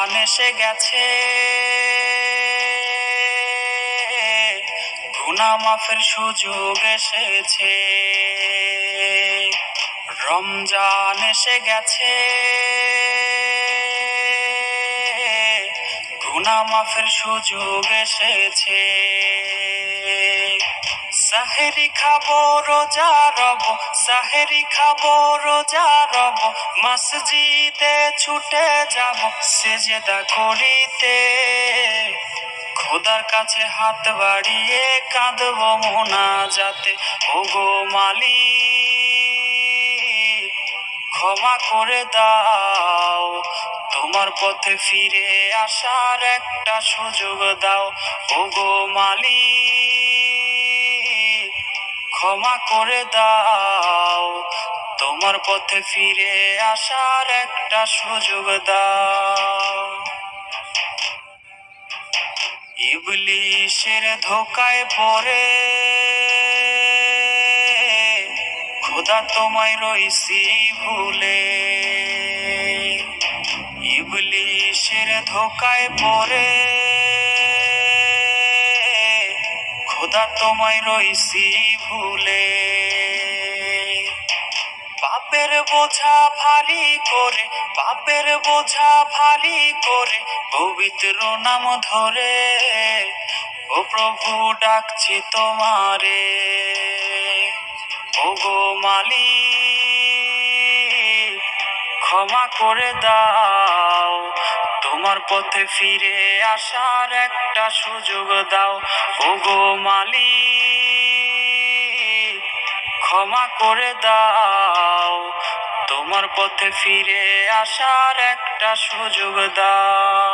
রমজান এসে গেছে, গুনাহ মাফের সুযোগ এসেছে। রমজান এসে গেছে, গুনাহ মাফের সুযোগ এসেছে। সাহেরি খাবো রোজা রব, সাহেরি খাবো রোজা রব, মসজিদে ছুটে যাব সেজদা করিতে। খোদার কাছে হাত বাড়িয়ে কাঁদবো মোনাজাতে, ওগো মালিক ক্ষমা করে দাও, তোমার পথে ফিরে আসার একটা সুযোগ দাও। ওগো মালিক ক্ষমা করে দাও, তোমার পথে ফিরে আসার একটা সুযোগ দাও। ইবলিশের ধোকায় পড়ে খোদা তোমায় রইছি ভুলে, ইবলিশের ধোকায় পড়ে খোদা তোমায় রইছি ভুলে। পাপের বোঝা ভারী করে, পাপের বোঝা ভারী করে পবিত্র নাম ধরে, ও প্রভু ডাকছি তোমারে। ওগো মালিক ক্ষমা করে দাও, তোমার পথে ফিরে আসার একটা সুযোগ দাও। ওগো মালিক ক্ষমা করে দাও, তোমার পথে ফিরে আসার একটা সুযোগ দাও।